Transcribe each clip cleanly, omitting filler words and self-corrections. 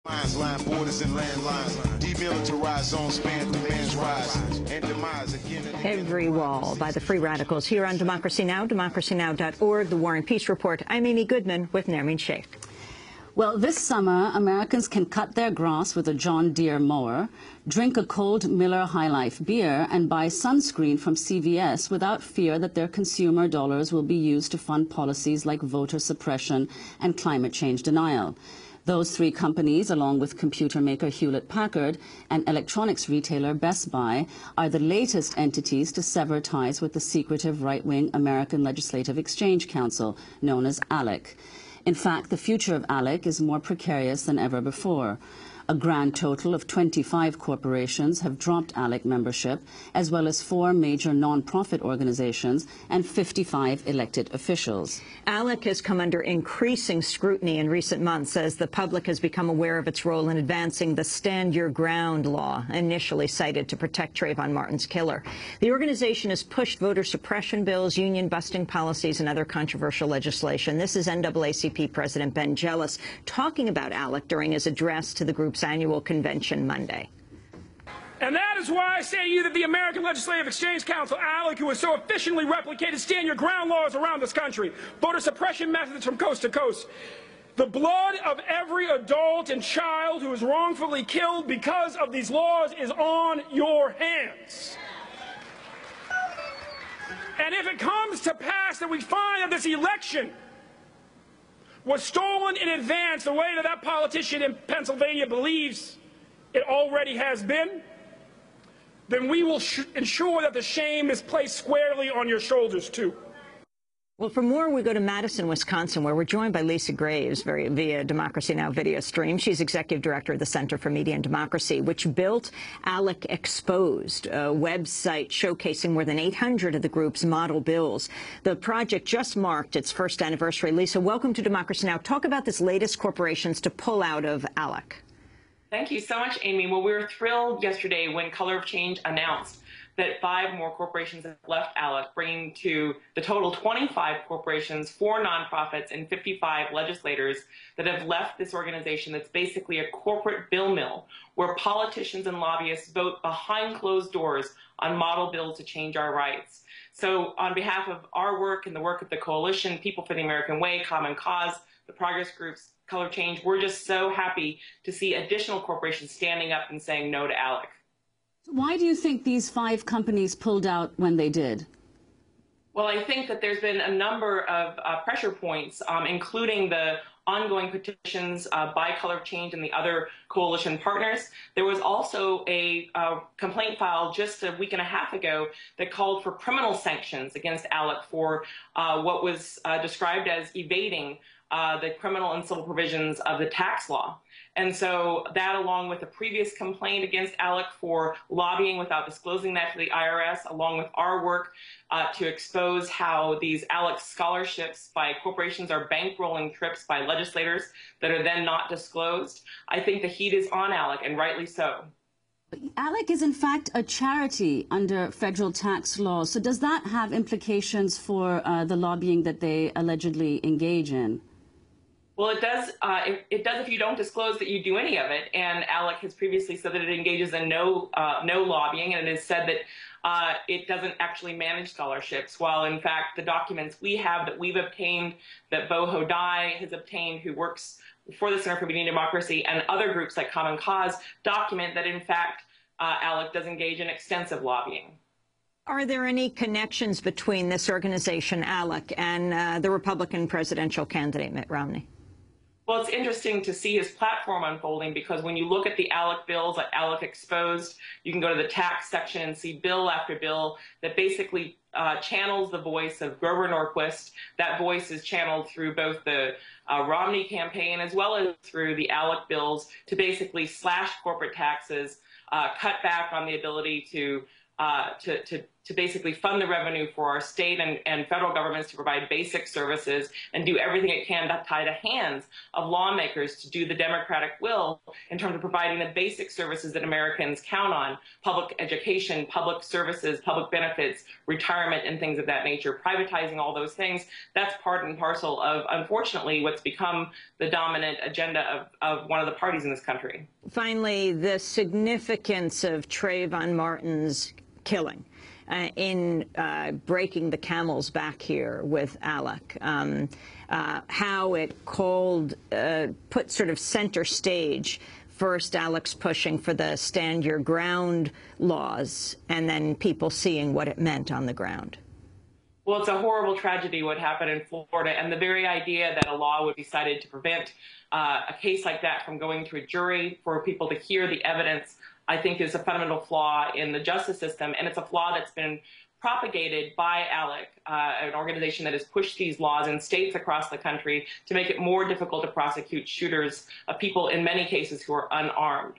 Line borders and landlines, demilitarized zones span through man's rise and demise again and again. Every wall by the free radicals here on Democracy Now!, democracynow.org, The War and Peace Report. I'm Amy Goodman with Nermeen Sheikh. Well, this summer, Americans can cut their grass with a John Deere mower, drink a cold Miller High Life beer, and buy sunscreen from CVS without fear that their consumer dollars will be used to fund policies like voter suppression and climate change denial. Those three companies, along with computer maker Hewlett-Packard and electronics retailer Best Buy, are the latest entities to sever ties with the secretive right-wing American Legislative Exchange Council, known as ALEC. In fact, the future of ALEC is more precarious than ever before. A grand total of 25 corporations have dropped ALEC membership, as well as 4 major non-profit organizations and 55 elected officials. ALEC has come under increasing scrutiny in recent months as the public has become aware of its role in advancing the Stand Your Ground law, initially cited to protect Trayvon Martin's killer. The organization has pushed voter suppression bills, union-busting policies, and other controversial legislation. This is NAACP President Ben Jealous talking about ALEC during his address to the group's annual convention Monday. And that is why I say to you that the American Legislative Exchange Council, ALEC, who has so efficiently replicated stand your ground laws around this country, voter suppression methods from coast to coast, the blood of every adult and child who is wrongfully killed because of these laws is on your hands. And if it comes to pass that we find that this election was stolen in advance the way that that politician in Pennsylvania believes it already has been, then we will ensure that the shame is placed squarely on your shoulders, too. Well, for more, we go to Madison, Wisconsin, where we're joined by Lisa Graves via Democracy Now! Video stream. She's executive director of the Center for Media and Democracy, which built ALEC Exposed, a website showcasing more than 800 of the group's model bills. The project just marked its first anniversary. Lisa, welcome to Democracy Now! Talk about this latest corporations to pull out of ALEC. Thank you so much, Amy. Well, we were thrilled yesterday when Color of Change announced that 5 more corporations have left ALEC, bringing to the total 25 corporations, 4 nonprofits, and 55 legislators that have left this organization that's basically a corporate bill mill where politicians and lobbyists vote behind closed doors on model bills to change our rights. So on behalf of our work and the work of the coalition, People for the American Way, Common Cause, the progress groups, Color Change, we're just so happy to see additional corporations standing up and saying no to ALEC. Why do you think these 5 companies pulled out when they did? Well, I think that there's been a number of pressure points, including the ongoing petitions by Color of Change and the other coalition partners. There was also a complaint filed just a week and a half ago that called for criminal sanctions against ALEC for what was described as evading the criminal and civil provisions of the tax law. And so that, along with a previous complaint against ALEC for lobbying without disclosing that to the IRS, along with our work to expose how these ALEC scholarships by corporations are bankrolling trips by legislators that are then not disclosed, I think the heat is on ALEC, and rightly so. ALEC is in fact a charity under federal tax law. So does that have implications for the lobbying that they allegedly engage in? Well, it does. It does if you don't disclose that you do any of it. And ALEC has previously said that it engages in no lobbying, and it has said that it doesn't actually manage scholarships. While in fact the documents we have that we've obtained, that Bo Hodai has obtained, who works for the Center for Media and Democracy, and other groups like Common Cause, document that in fact ALEC does engage in extensive lobbying. Are there any connections between this organization, ALEC, and the Republican presidential candidate, Mitt Romney? Well, it's interesting to see his platform unfolding, because when you look at the ALEC bills, like ALEC Exposed, you can go to the tax section and see bill after bill that basically channels the voice of Grover Norquist. That voice is channeled through both the Romney campaign as well as through the ALEC bills to basically slash corporate taxes, cut back on the ability to to basically fund the revenue for our state and federal governments to provide basic services and do everything it can to tie the hands of lawmakers to do the democratic will in terms of providing the basic services that Americans count on: public education, public services, public benefits, retirement, and things of that nature. Privatizing all those things, that's part and parcel of, unfortunately, what's become the dominant agenda of one of the parties in this country. Finally, the significance of Trayvon Martin's killing in breaking the camel's back here with ALEC, how it put sort of center stage first ALEC's pushing for the stand your ground laws, and then people seeing what it meant on the ground. Well, it's a horrible tragedy what happened in Florida, and the very idea that a law would be cited to prevent a case like that from going to a jury, for people to hear the evidence, I think is a fundamental flaw in the justice system, and it's a flaw that's been propagated by ALEC, an organization that has pushed these laws in states across the country to make it more difficult to prosecute shooters of people, in many cases, who are unarmed.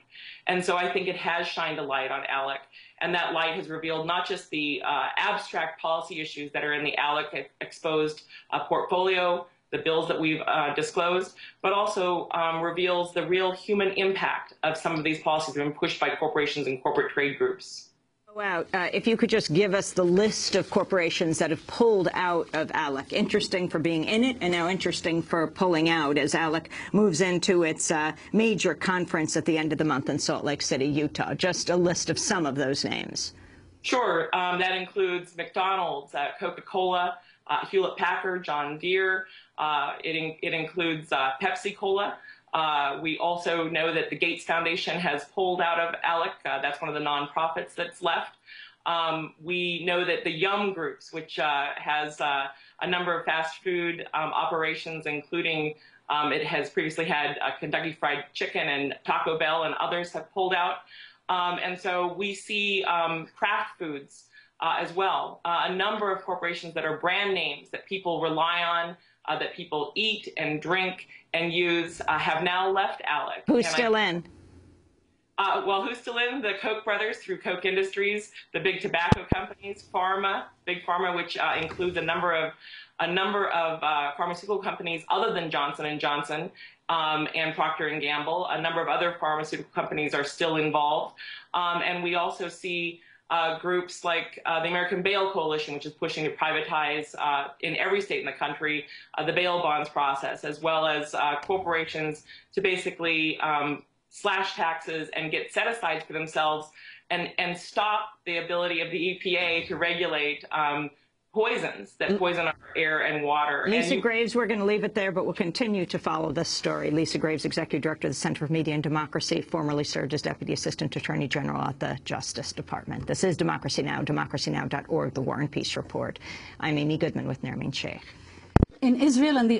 And so I think it has shined a light on ALEC, and that light has revealed not just the abstract policy issues that are in the ALEC exposed portfolio, the bills that we've disclosed, but also reveals the real human impact of some of these policies that have been pushed by corporations and corporate trade groups. Wow. If you could just give us the list of corporations that have pulled out of ALEC. Interesting for being in it, and now interesting for pulling out as ALEC moves into its major conference at the end of the month in Salt Lake City, Utah. Just a list of some of those names. Sure. That includes McDonald's, Coca-Cola, Hewlett-Packard, John Deere. It includes Pepsi-Cola. We also know that the Gates Foundation has pulled out of ALEC. That's one of the nonprofits that's left. We know that the Yum Groups, which has a number of fast food operations, including it has previously had Kentucky Fried Chicken and Taco Bell, and others have pulled out. And so we see Kraft Foods as well. A number of corporations that are brand names that people rely on, that people eat and drink and use, have now left ALEC. Who's still in? Well, who's still in? The Koch brothers through Koch Industries, the big tobacco companies, Big Pharma, which includes a number of pharmaceutical companies other than Johnson & Johnson and Procter & Gamble. A number of other pharmaceutical companies are still involved. And we also see groups like the American Bail Coalition, which is pushing to privatize in every state in the country the bail bonds process, as well as corporations to basically slash taxes and get set-asides for themselves and stop the ability of the EPA to regulate poisons that poison our air and water. Lisa Graves, we're going to leave it there, but we'll continue to follow this story. Lisa Graves, Executive Director of the Center for Media and Democracy, formerly served as Deputy Assistant Attorney General at the Justice Department. This is Democracy Now!, democracynow.org, The War and Peace Report. I'm Amy Goodman with Nermeen Sheikh. In Israel and the